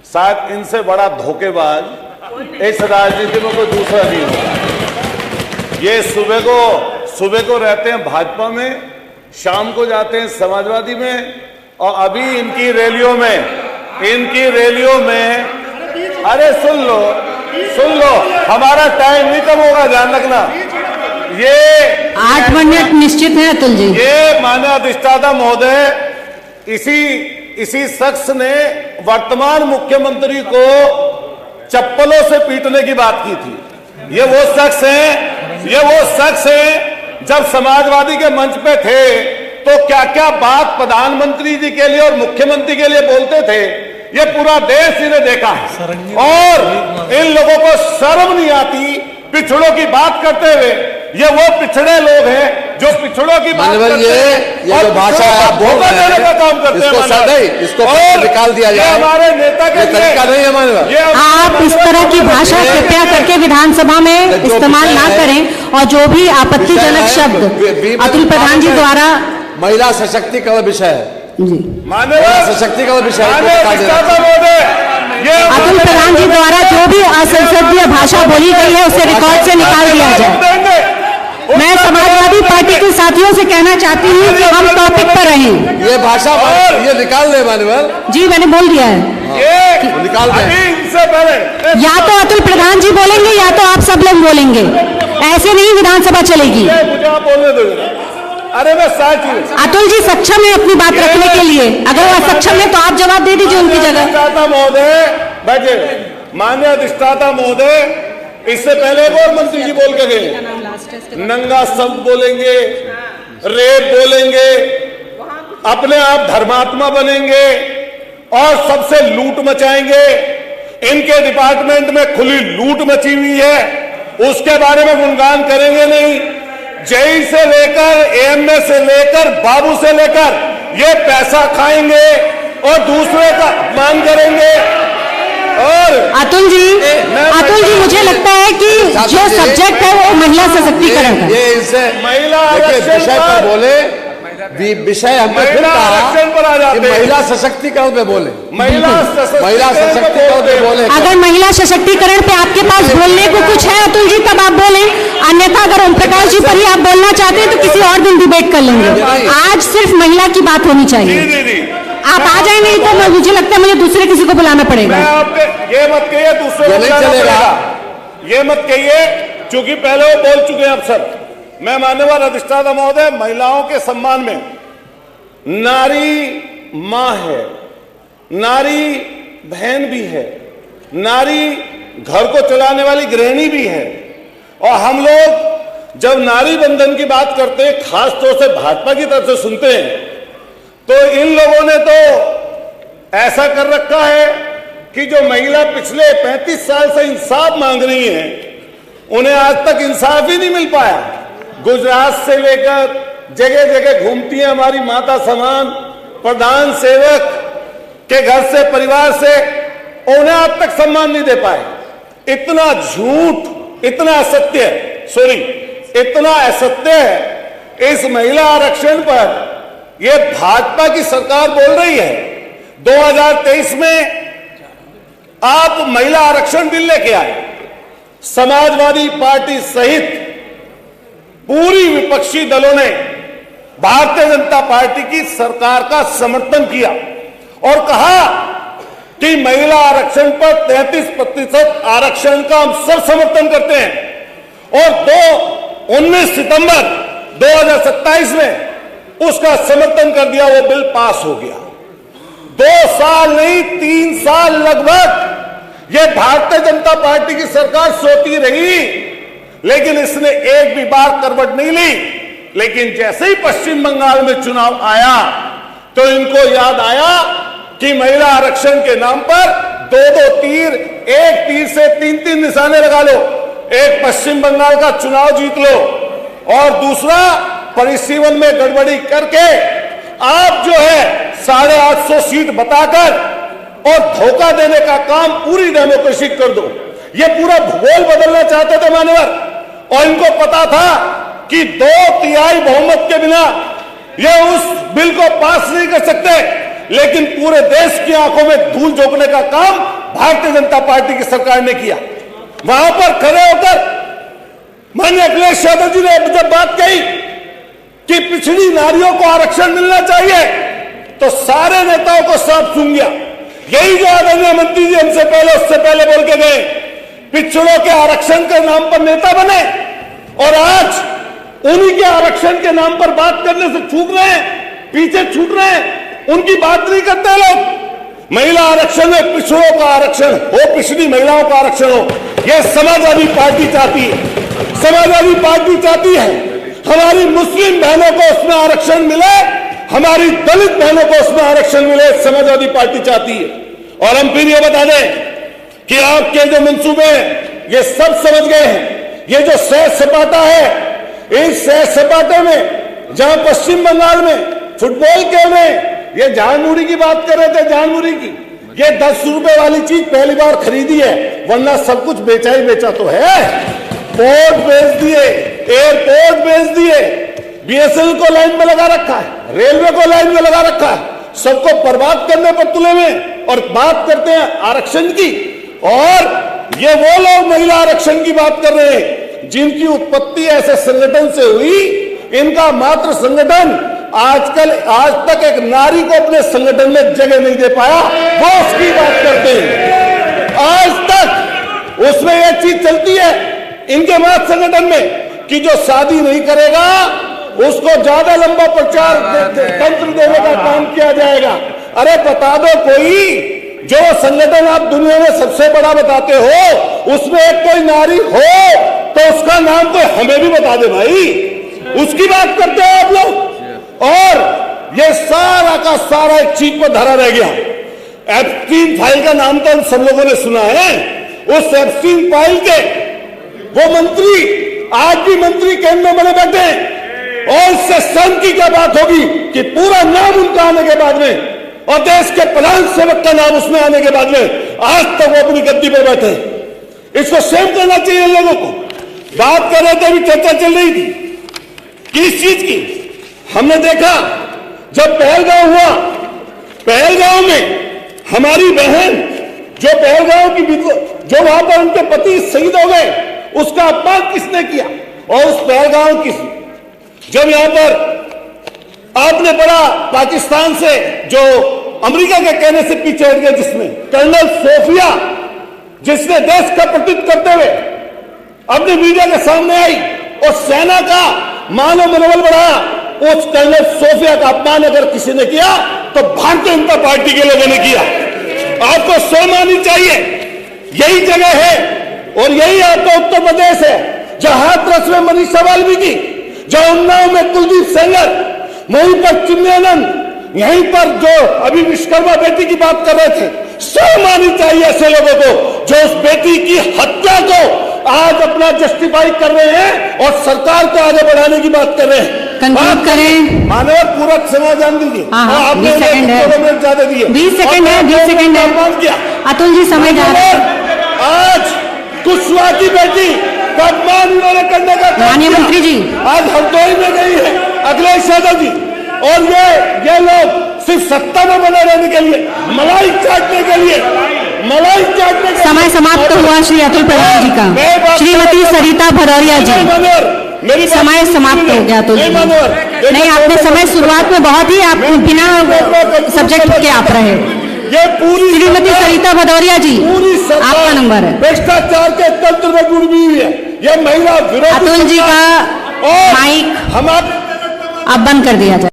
शायद इनसे बड़ा धोखेबाज इस राजनीति में कोई दूसरा नहीं होगा। ये सुबह को रहते हैं भाजपा में, शाम को जाते हैं समाजवादी में, और अभी इनकी रैलियों में अरे सुन लो, हमारा टाइम नहीं कम होगा, ध्यान रखना। ये 8 मिनट निश्चित है अतुल जी। ये माननीय अधिष्ठाता महोदय, इसी शख्स ने वर्तमान मुख्यमंत्री को चप्पलों से पीटने की बात की थी। ये वो शख्स है जब समाजवादी के मंच पे थे तो क्या क्या बात प्रधानमंत्री जी के लिए और मुख्यमंत्री के लिए बोलते थे, ये पूरा देश इन्हें देखा है। और इन लोगों को शर्म नहीं आती पिछड़ों की बात करते हुए। ये वो पिछड़े लोग हैं जो पिछड़ों की बात करते हैं, ये जो भाषा है आप बोल रहे हैं, का काम करते हैं। इसको निकाल दिया जाए। हमारे नेता के तरीका नहीं है मानव। आप इस तरह की भाषा कृपया करके विधानसभा में इस्तेमाल ना करें, और जो भी आपत्तिजनक शब्द अतुल प्रधान जी द्वारा महिला सशक्तिकरण विषय है, मानव सशक्तिकरण विषय अतुल प्रधान जी द्वारा जो भी असंसदीय भाषा बोली गई है उसे रिकॉर्ड से निकाल दिया जाए। मैं समाजवादी पार्टी के साथियों से कहना चाहती हूँ कि हम टॉपिक पर रहें। ये भाषा ये निकाल दे मानव जी, मैंने बोल दिया है। निकाल दे। या तो अतुल प्रधान जी बोलेंगे या तो आप सब लोग बोलेंगे, ऐसे नहीं विधानसभा चलेगी। बोलने दो। अरे मैं अतुल जी सक्षम है अपनी बात रखने के लिए, अगर वो सक्षम है तो आप जवाब दे दीजिए उनकी जगह। माननीय अधिष्ठाता महोदय, इससे पहले एक और मंत्री जी बोल के गए, नंगा शब्द बोलेंगे, रेप बोलेंगे, अपने आप धर्मात्मा बनेंगे और सबसे लूट मचाएंगे। इनके डिपार्टमेंट में खुली लूट मची हुई है, उसके बारे में गुणगान करेंगे नहीं। जेई से लेकर एएमए से लेकर बाबू से लेकर ये पैसा खाएंगे और दूसरे का अपमान करेंगे। और अतुल जी मुझे लगता है कि जो सब्जेक्ट है वो महिला सशक्तिकरण है। ये इससे महिला विषय पर बोले, विषय हमने फिर कहा कि महिला सशक्तिकरण पे बोले, महिला सशक्तिकरण पे बोले। अगर महिला सशक्तिकरण पे आपके पास बोलने को कुछ है अतुल जी तब आप बोलें, अन्यथा अगर ओम प्रकाश जी पर ही आप बोलना चाहते हैं तो किसी और दिन डिबेट कर लेंगे। आज सिर्फ महिला की बात होनी चाहिए। आप आ जाए, नहीं तो मुझे लगता है मुझे दूसरे किसी को बुलाना पड़ेगा। ये मत कहिए दूसरे को बुलाना पड़ेगा, ये मत कहिए, क्योंकि पहले वो बोल चुके हैं अफसर। मैं माननीय अधिष्ठाता महोदय, महिलाओं के सम्मान में नारी मां है, नारी बहन भी है, नारी घर को चलाने वाली गृहिणी भी है। और हम लोग जब नारी बंधन की बात करते हैं, खासतौर से भाजपा की तरफ से सुनते हैं, तो इन लोगों ने तो ऐसा कर रखा है कि जो महिला पिछले 35 साल से इंसाफ मांग रही हैं, उन्हें आज तक इंसाफ ही नहीं मिल पाया। गुजरात से लेकर जगह जगह घूमती हैं हमारी माता समान, प्रधान सेवक के घर से, परिवार से, उन्हें आज तक सम्मान नहीं दे पाए। इतना झूठ, इतना असत्य, इतना असत्य है इस महिला आरक्षण पर। यह भाजपा की सरकार बोल रही है 2023 में आप महिला आरक्षण बिल लेके आए, समाजवादी पार्टी सहित पूरी विपक्षी दलों ने भारतीय जनता पार्टी की सरकार का समर्थन किया और कहा कि महिला आरक्षण पर 33% आरक्षण का हम सब समर्थन करते हैं। और 19 सितंबर 2027 में उसका समर्थन कर दिया, वो बिल पास हो गया। 2 साल नहीं 3 साल लगभग ये भारतीय जनता पार्टी की सरकार सोती रही, लेकिन इसने एक भी बार करवट नहीं ली। लेकिन जैसे ही पश्चिम बंगाल में चुनाव आया तो इनको याद आया कि महिला आरक्षण के नाम पर 2-2 तीर, एक तीर से 3-3 निशाने लगा लो। एक पश्चिम बंगाल का चुनाव जीत लो और दूसरा परिसीमन में गड़बड़ी करके आप जो है 850 सीट बताकर और धोखा देने का काम पूरी डेमोक्रेसी कर दो। ये पूरा भूगोल बदलना चाहते थे मान्यवर, और इनको पता था कि 2/3 बहुमत के बिना ये उस बिल को पास नहीं कर सकते। लेकिन पूरे देश की आंखों में धूल झोंकने का काम भारतीय जनता पार्टी की सरकार ने किया। वहां पर खड़े होकर माननीय अखिलेश यादव जी ने जब बात कही कि पिछड़ी नारियों को आरक्षण मिलना चाहिए, तो सारे नेताओं को साफ सूंघ गया। यही जो आदरणीय मंत्री जी हमसे पहले उससे पहले बोल के गए, पिछड़ों के आरक्षण के नाम पर नेता बने और आज उन्हीं के आरक्षण के नाम पर बात करने से चूक रहे हैं, पीछे छूट रहे हैं, उनकी बात नहीं करते लोग। महिला आरक्षण में पिछड़ों का आरक्षण हो, पिछड़ी महिलाओं का आरक्षण हो, यह समाजवादी पार्टी चाहती है। समाजवादी पार्टी चाहती है हमारी मुस्लिम बहनों को उसमें आरक्षण मिले, हमारी दलित बहनों को उसमें आरक्षण मिले, समाजवादी पार्टी चाहती है। और हम फिर ये बता दें कि आपके जो मंसूबे ये सब समझ गए हैं। ये जो सैर सपाटा है, इस सैर सपाटे में जहां पश्चिम बंगाल में फुटबॉल के में ये जानमुड़ी की बात कर रहे थे, जानमुड़ी की, ये 10 रुपए वाली चीज पहली बार खरीदी है, वरना सब कुछ बेचा ही बेचा तो है। पोर्ट बेच दिए, एयरपोर्ट बेच दिए, बीएसएनएल को लाइन में लगा रखा है, रेलवे को लाइन में लगा रखा है, सबको बर्बाद करने पर तुले में। और बात करते हैं आरक्षण की, और ये वो लोग महिला आरक्षण की बात कर रहे हैं जिनकी उत्पत्ति ऐसे संगठन से हुई, इनका मात्र संगठन आज तक एक नारी को अपने संगठन में जगह नहीं दे पाया, वो उसकी बात करते हैं। आज तक उसमें यह चीज चलती है इनके मात्र संगठन में कि जो शादी नहीं करेगा उसको ज्यादा लंबा प्रचार तंत्र देने का काम किया जाएगा। अरे बता दो कोई, जो संगठन आप दुनिया में सबसे बड़ा बताते हो उसमें एक कोई नारी हो तो उसका नाम कोई हमें भी बता दे भाई, उसकी बात करते हो आप लोग। और ये सारा का सारा एक चीज पर धरा रह गया। एप्स्टीन फाइल का नाम तो हम सब लोगों ने सुना है। उस एप्स्टीन फाइल के वो मंत्री आज भी मंत्री केंद्र में बने बैठे हैं, और इससे शर्म की क्या बात होगी कि पूरा नाम उनका आने के बाद में और देश के प्रधान सेवक का नाम उसमें आने के बाद में आज तक वो अपनी गद्दी पर बैठे हैं। इसको शेम करना चाहिए इन लोगों को। बात कर रहे थे, अभी चर्चा चल रही थी किस चीज की। हमने देखा जब पहलगांव हुआ, पहलगांव में हमारी बहन जो पहलगांव की जो वहां पर उनके पति शहीद हो गए, उसका अपमान किसने किया। और उस पहलगांव की जब यहां पर आपने पढ़ा पाकिस्तान से जो अमेरिका के कहने से पीछे हट गए, जिसमें कर्नल सोफिया जिसने देश का प्रतिनिधित्व करते हुए अपने मीडिया के सामने आई और सेना का मानव मनोबल बढ़ाया, उस कर्नल सोफिया का अपमान अगर किसी ने किया तो भारतीय जनता पार्टी के लोगों ने किया। आपको शर्म आनी चाहिए। यही जगह है और यही आपका उत्तर प्रदेश है जहां हाथरस में मनीषा वाल्मीकि, जहां उन्नाव में कुलदीप सेंगर, वहीं पर चिन्मयानंद, यहीं पर जो अभी विश्वकर्मा बेटी की बात कर रहे थे। शर्म आनी चाहिए ऐसे लोगों को जो उस बेटी की हत्या को आज अपना जस्टिफाई कर रहे हैं और सरकार को आगे बढ़ाने की बात कर रहे हैं। कंक्लूड करें। मानव पूरक समय जान दीजिए। आपने 20 सेकंड है, ज्यादा दिए, 20 सेकंड है, 20 सेकंड है। अतुल जी समय जा रहा है। आज कुशवाहा की बेटी का अपमान उन्होंने करने का माननीय मंत्री जी, आज हरदोई में गई है अखिलेश यादव जी, और ये लोग सिर्फ सत्ता में बने रहने के लिए, मलाई चाटने के लिए, मलाई चाटने के समय समाप्त हुआ श्री अतुल प्रधान जी का। श्रीमती सरिता भदौरिया जी, समय समाप्त हो गया। अतुल जी नहीं, आपने समय शुरुआत में बहुत ही आप बिना सब्जेक्ट के आप रहे। ये पूरी श्रीमती सरिता भदौरिया जी, आपका नंबर है। भ्रष्टाचार के तंत्र में जुड़ हुई है। ये महिला विरोधी अतुल जी का माइक हम अब बंद कर दिया जाए।